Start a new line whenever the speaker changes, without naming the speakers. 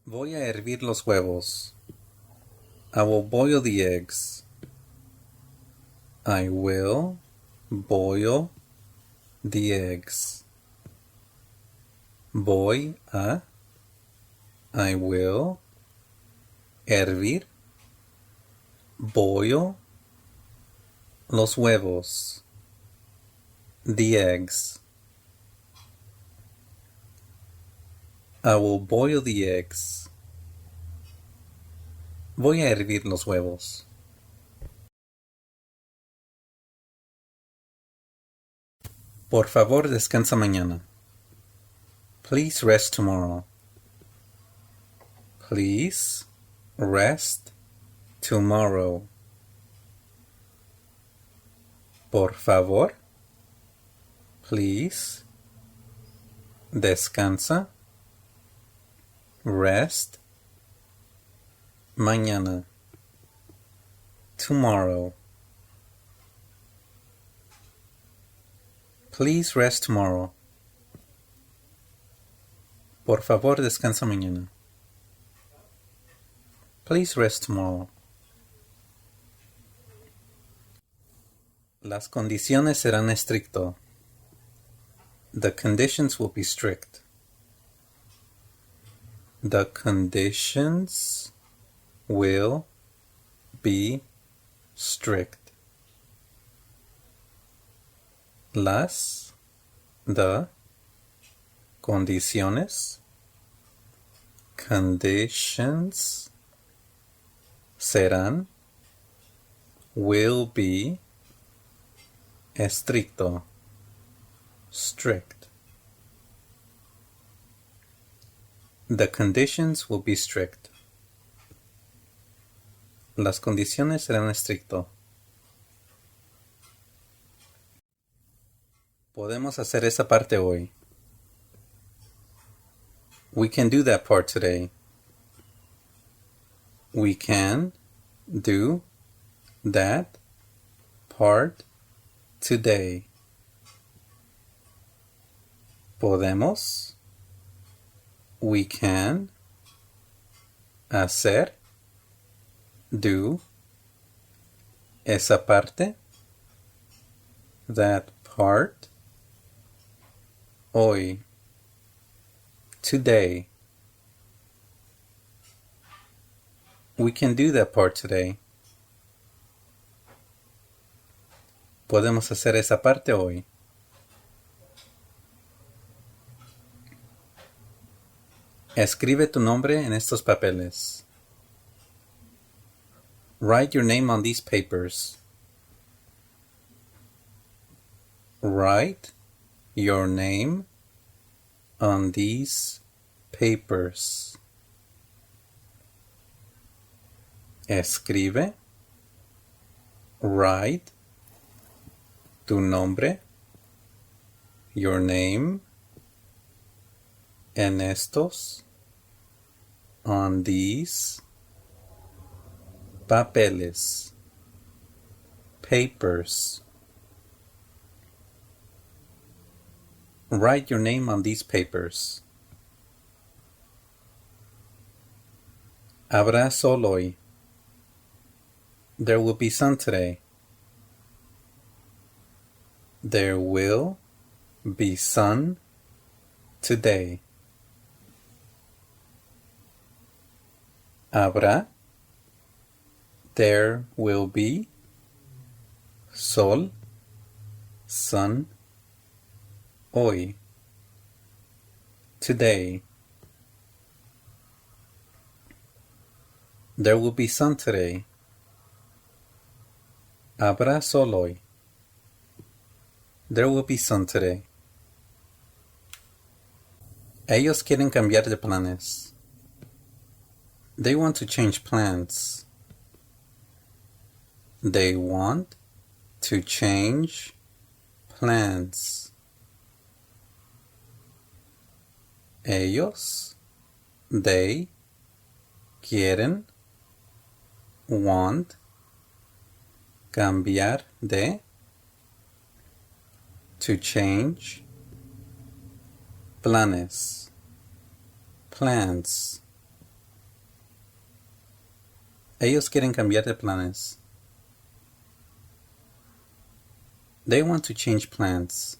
Voy a hervir los huevos. I will boil the eggs. I will boil the eggs. Voy a. I will. Hervir. Boil. Los huevos. The eggs. I will boil the eggs. Voy a hervir los huevos. Por favor, descansa mañana. Please rest tomorrow. Please rest tomorrow. Por favor. Please. Descansa. Rest. Mañana. Tomorrow. Please rest tomorrow. Por favor, descansa mañana. Please rest tomorrow. Las condiciones serán estricto. The conditions will be strict. The conditions will be strict. The condiciones, conditions, serán, will be, estricto, strict. The conditions will be strict. Las condiciones serán estricto. Podemos hacer esa parte hoy. We can do that part today. We can do that part today. Podemos. We can. Hacer. Do. Esa parte. That part. Hoy. Today. We can do that part today. Podemos hacer esa parte hoy. Escribe tu nombre en estos papeles. Write your name on these papers. Write your name on these papers. Escribe. Write. Tu nombre. Your name. En estos. On these. Papeles. Papers. Write your name on these papers. Habrá sol hoy. There will be sun today. There will be sun today. Habrá. There will be sol, sun, hoy, today. There will be sun today. Habrá sol hoy. There will be sun today. Ellos quieren cambiar de planes. They want to change plans. They want to change plans. Ellos, they, quieren, want, cambiar de, to change, planes, plans. Ellos quieren cambiar de planes. They want to change plans.